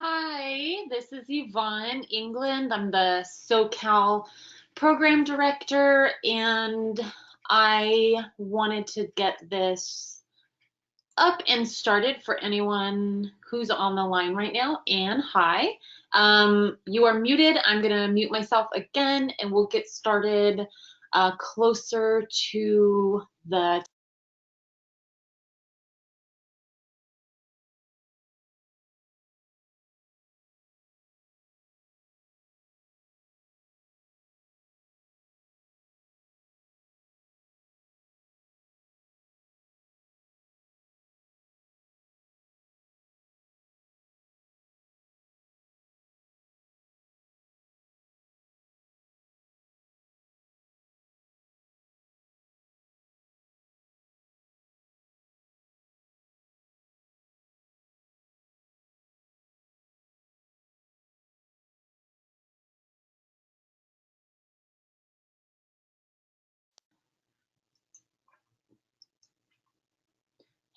Hi, this is Yvonne, England. I'm the SoCal program director, and I wanted to get this up and started for anyone who's on the line right now. And hi, you are muted. I'm going to mute myself again, and we'll get started closer to the.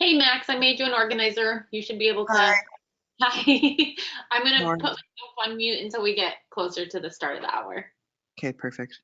Hey, Max, I made you an organizer. You should be able Hi. to. Hi. I'm going to put Morning. myself on mute until we get closer to the start of the hour. Okay, perfect.